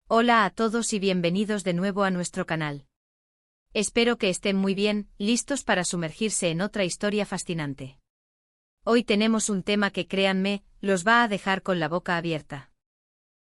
Hola a todos y bienvenidos de nuevo a nuestro canal. Espero que estén muy bien, listos para sumergirse en otra historia fascinante. Hoy tenemos un tema que, créanme, los va a dejar con la boca abierta.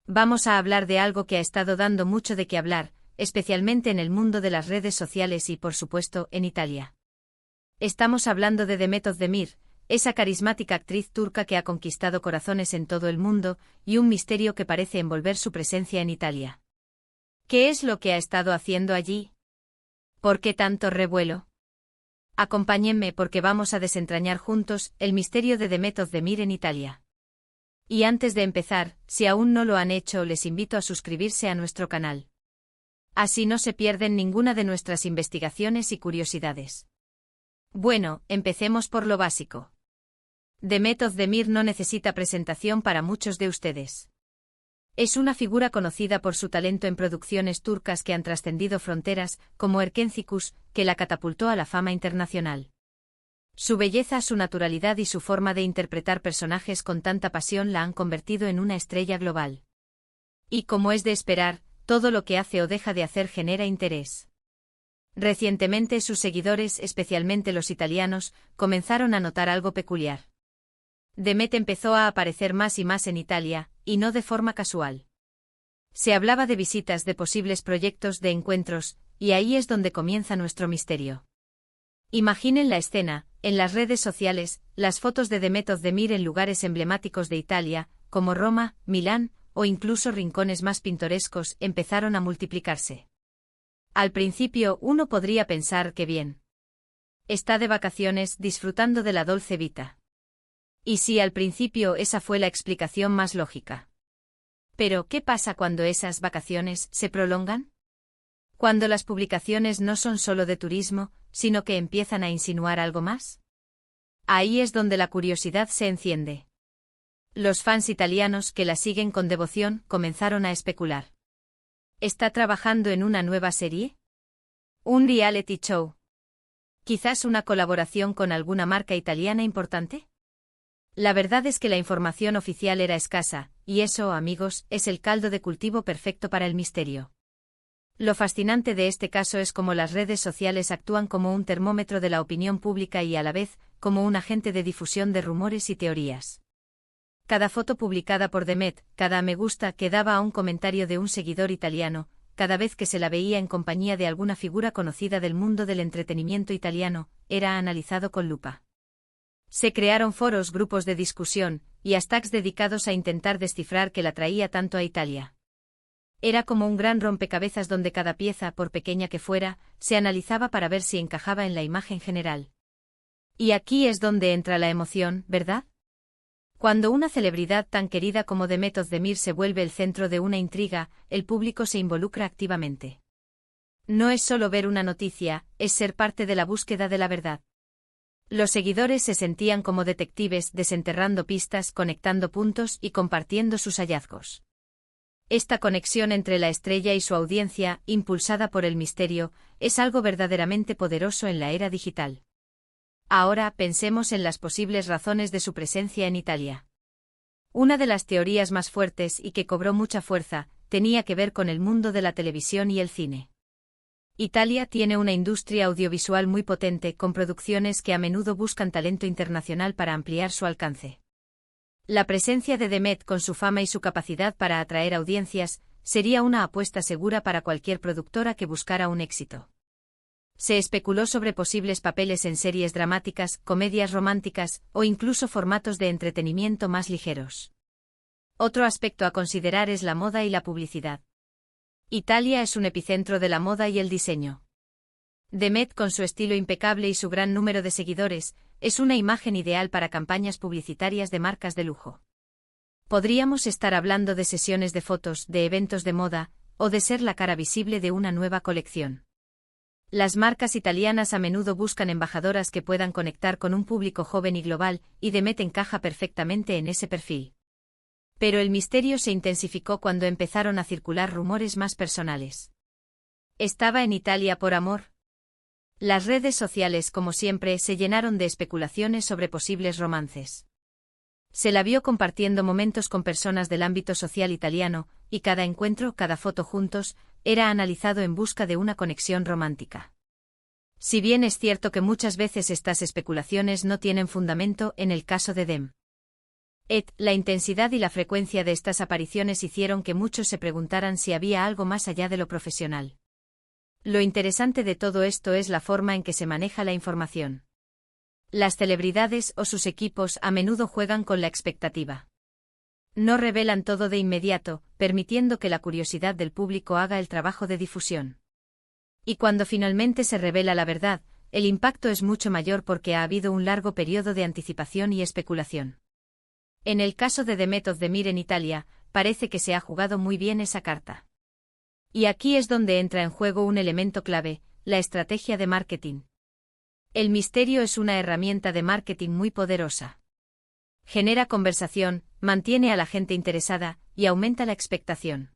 Vamos a hablar de algo que ha estado dando mucho de qué hablar, especialmente en el mundo de las redes sociales y, por supuesto, en Italia. Estamos hablando de Demet Özdemir, esa carismática actriz turca que ha conquistado corazones en todo el mundo, y un misterio que parece envolver su presencia en Italia. ¿Qué es lo que ha estado haciendo allí? ¿Por qué tanto revuelo? Acompáñenme porque vamos a desentrañar juntos el misterio de Demet Özdemir en Italia. Y antes de empezar, si aún no lo han hecho, les invito a suscribirse a nuestro canal. Así no se pierden ninguna de nuestras investigaciones y curiosidades. Bueno, empecemos por lo básico. Demet Özdemir no necesita presentación para muchos de ustedes. Es una figura conocida por su talento en producciones turcas que han trascendido fronteras, como Erkencikus, que la catapultó a la fama internacional. Su belleza, su naturalidad y su forma de interpretar personajes con tanta pasión la han convertido en una estrella global. Y como es de esperar, todo lo que hace o deja de hacer genera interés. Recientemente sus seguidores, especialmente los italianos, comenzaron a notar algo peculiar. Demet empezó a aparecer más y más en Italia, y no de forma casual. Se hablaba de visitas, de posibles proyectos, de encuentros, y ahí es donde comienza nuestro misterio. Imaginen la escena, en las redes sociales, las fotos de Demet Özdemir en lugares emblemáticos de Italia, como Roma, Milán, o incluso rincones más pintorescos, empezaron a multiplicarse. Al principio uno podría pensar que bien. Está de vacaciones, disfrutando de la dolce vita. Y sí, al principio esa fue la explicación más lógica. Pero, ¿qué pasa cuando esas vacaciones se prolongan? Cuando las publicaciones no son solo de turismo, sino que empiezan a insinuar algo más. Ahí es donde la curiosidad se enciende. Los fans italianos que la siguen con devoción comenzaron a especular. ¿Está trabajando en una nueva serie? ¿Un reality show? ¿Quizás una colaboración con alguna marca italiana importante? La verdad es que la información oficial era escasa, y eso, amigos, es el caldo de cultivo perfecto para el misterio. Lo fascinante de este caso es cómo las redes sociales actúan como un termómetro de la opinión pública y a la vez, como un agente de difusión de rumores y teorías. Cada foto publicada por Demet, cada me gusta que daba a un comentario de un seguidor italiano, cada vez que se la veía en compañía de alguna figura conocida del mundo del entretenimiento italiano, era analizado con lupa. Se crearon foros, grupos de discusión, y hashtags dedicados a intentar descifrar qué la traía tanto a Italia. Era como un gran rompecabezas donde cada pieza, por pequeña que fuera, se analizaba para ver si encajaba en la imagen general. Y aquí es donde entra la emoción, ¿verdad? Cuando una celebridad tan querida como Demet Özdemir se vuelve el centro de una intriga, el público se involucra activamente. No es solo ver una noticia, es ser parte de la búsqueda de la verdad. Los seguidores se sentían como detectives, desenterrando pistas, conectando puntos y compartiendo sus hallazgos. Esta conexión entre la estrella y su audiencia, impulsada por el misterio, es algo verdaderamente poderoso en la era digital. Ahora pensemos en las posibles razones de su presencia en Italia. Una de las teorías más fuertes y que cobró mucha fuerza, tenía que ver con el mundo de la televisión y el cine. Italia tiene una industria audiovisual muy potente, con producciones que a menudo buscan talento internacional para ampliar su alcance. La presencia de Demet, con su fama y su capacidad para atraer audiencias, sería una apuesta segura para cualquier productora que buscara un éxito. Se especuló sobre posibles papeles en series dramáticas, comedias románticas, o incluso formatos de entretenimiento más ligeros. Otro aspecto a considerar es la moda y la publicidad. Italia es un epicentro de la moda y el diseño. Demet, con su estilo impecable y su gran número de seguidores, es una imagen ideal para campañas publicitarias de marcas de lujo. Podríamos estar hablando de sesiones de fotos, de eventos de moda, o de ser la cara visible de una nueva colección. Las marcas italianas a menudo buscan embajadoras que puedan conectar con un público joven y global, y Demet encaja perfectamente en ese perfil. Pero el misterio se intensificó cuando empezaron a circular rumores más personales. ¿Estaba en Italia por amor? Las redes sociales, como siempre, se llenaron de especulaciones sobre posibles romances. Se la vio compartiendo momentos con personas del ámbito social italiano, y cada encuentro, cada foto juntos, era analizado en busca de una conexión romántica. Si bien es cierto que muchas veces estas especulaciones no tienen fundamento en el caso de Dem. La intensidad y la frecuencia de estas apariciones hicieron que muchos se preguntaran si había algo más allá de lo profesional. Lo interesante de todo esto es la forma en que se maneja la información. Las celebridades o sus equipos a menudo juegan con la expectativa. No revelan todo de inmediato, permitiendo que la curiosidad del público haga el trabajo de difusión. Y cuando finalmente se revela la verdad, el impacto es mucho mayor porque ha habido un largo periodo de anticipación y especulación. En el caso de Demet Özdemir en Italia, parece que se ha jugado muy bien esa carta. Y aquí es donde entra en juego un elemento clave, la estrategia de marketing. El misterio es una herramienta de marketing muy poderosa. Genera conversación, mantiene a la gente interesada, y aumenta la expectación.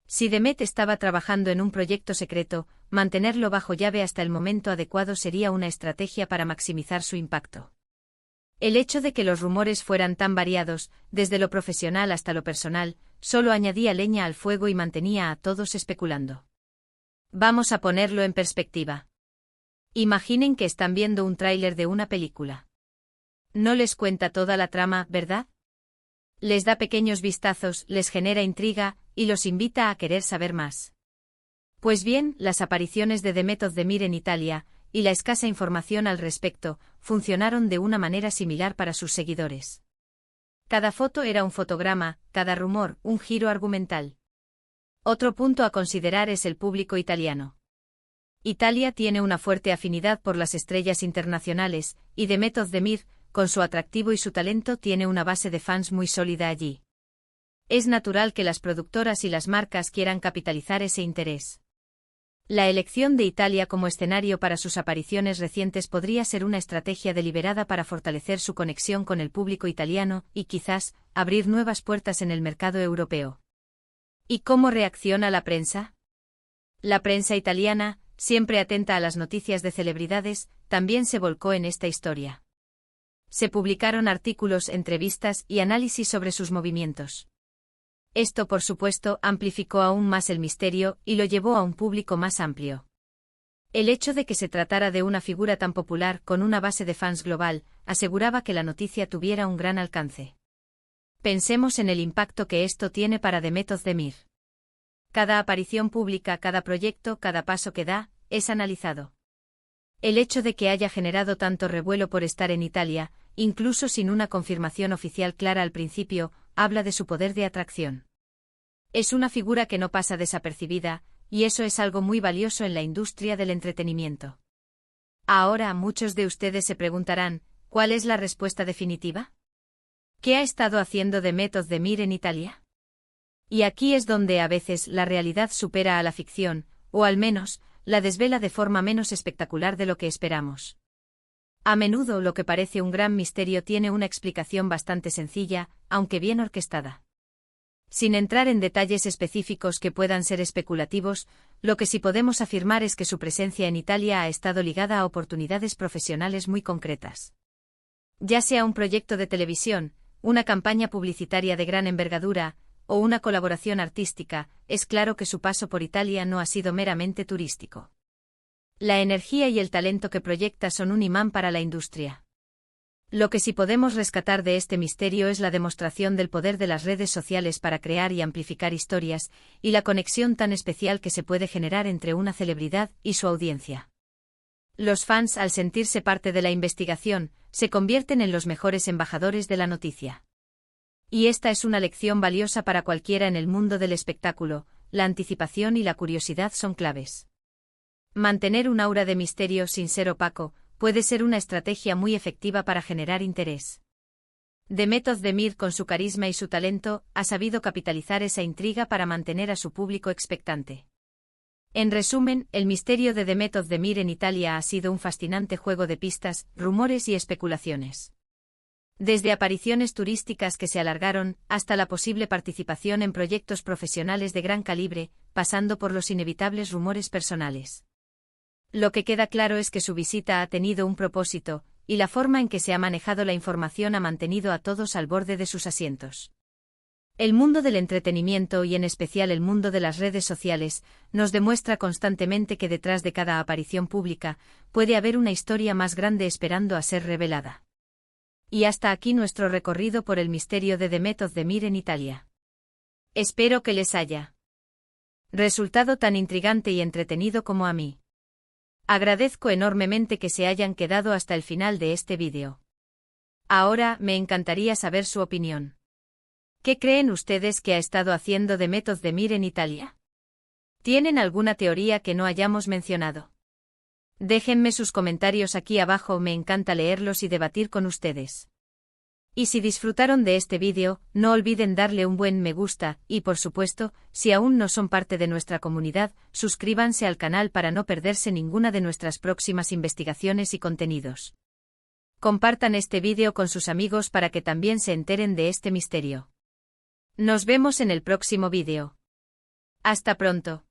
Si Demet estaba trabajando en un proyecto secreto, mantenerlo bajo llave hasta el momento adecuado sería una estrategia para maximizar su impacto. El hecho de que los rumores fueran tan variados, desde lo profesional hasta lo personal, solo añadía leña al fuego y mantenía a todos especulando. Vamos a ponerlo en perspectiva. Imaginen que están viendo un tráiler de una película. No les cuenta toda la trama, ¿verdad? Les da pequeños vistazos, les genera intriga, y los invita a querer saber más. Pues bien, las apariciones de Demet Özdemir en Italia, y la escasa información al respecto, funcionaron de una manera similar para sus seguidores. Cada foto era un fotograma, cada rumor, un giro argumental. Otro punto a considerar es el público italiano. Italia tiene una fuerte afinidad por las estrellas internacionales, y Demet Özdemir, con su atractivo y su talento, tiene una base de fans muy sólida allí. Es natural que las productoras y las marcas quieran capitalizar ese interés. La elección de Italia como escenario para sus apariciones recientes podría ser una estrategia deliberada para fortalecer su conexión con el público italiano y quizás abrir nuevas puertas en el mercado europeo. ¿Y cómo reacciona la prensa? La prensa italiana, siempre atenta a las noticias de celebridades, también se volcó en esta historia. Se publicaron artículos, entrevistas y análisis sobre sus movimientos. Esto, por supuesto, amplificó aún más el misterio y lo llevó a un público más amplio. El hecho de que se tratara de una figura tan popular con una base de fans global, aseguraba que la noticia tuviera un gran alcance. Pensemos en el impacto que esto tiene para Demet Özdemir. Cada aparición pública, cada proyecto, cada paso que da, es analizado. El hecho de que haya generado tanto revuelo por estar en Italia, incluso sin una confirmación oficial clara al principio, habla de su poder de atracción. Es una figura que no pasa desapercibida, y eso es algo muy valioso en la industria del entretenimiento. Ahora muchos de ustedes se preguntarán, ¿cuál es la respuesta definitiva? ¿Qué ha estado haciendo Demet Özdemir en Italia? Y aquí es donde a veces la realidad supera a la ficción, o al menos, la desvela de forma menos espectacular de lo que esperamos. A menudo lo que parece un gran misterio tiene una explicación bastante sencilla, aunque bien orquestada. Sin entrar en detalles específicos que puedan ser especulativos, lo que sí podemos afirmar es que su presencia en Italia ha estado ligada a oportunidades profesionales muy concretas. Ya sea un proyecto de televisión, una campaña publicitaria de gran envergadura, o una colaboración artística, es claro que su paso por Italia no ha sido meramente turístico. La energía y el talento que proyecta son un imán para la industria. Lo que sí podemos rescatar de este misterio es la demostración del poder de las redes sociales para crear y amplificar historias, y la conexión tan especial que se puede generar entre una celebridad y su audiencia. Los fans, al sentirse parte de la investigación, se convierten en los mejores embajadores de la noticia. Y esta es una lección valiosa para cualquiera en el mundo del espectáculo: la anticipación y la curiosidad son claves. Mantener un aura de misterio sin ser opaco puede ser una estrategia muy efectiva para generar interés. Demet Özdemir, con su carisma y su talento, ha sabido capitalizar esa intriga para mantener a su público expectante. En resumen, el misterio de Demet Özdemir en Italia ha sido un fascinante juego de pistas, rumores y especulaciones. Desde apariciones turísticas que se alargaron, hasta la posible participación en proyectos profesionales de gran calibre, pasando por los inevitables rumores personales. Lo que queda claro es que su visita ha tenido un propósito, y la forma en que se ha manejado la información ha mantenido a todos al borde de sus asientos. El mundo del entretenimiento y en especial el mundo de las redes sociales nos demuestra constantemente que detrás de cada aparición pública puede haber una historia más grande esperando a ser revelada. Y hasta aquí nuestro recorrido por el misterio de The Method de Mir en Italia. Espero que les haya resultado tan intrigante y entretenido como a mí. Agradezco enormemente que se hayan quedado hasta el final de este vídeo. Ahora me encantaría saber su opinión. ¿Qué creen ustedes que ha estado haciendo The Method de Mir en Italia? ¿Tienen alguna teoría que no hayamos mencionado? Déjenme sus comentarios aquí abajo, me encanta leerlos y debatir con ustedes. Y si disfrutaron de este vídeo, no olviden darle un buen me gusta, y por supuesto, si aún no son parte de nuestra comunidad, suscríbanse al canal para no perderse ninguna de nuestras próximas investigaciones y contenidos. Compartan este vídeo con sus amigos para que también se enteren de este misterio. Nos vemos en el próximo vídeo. Hasta pronto.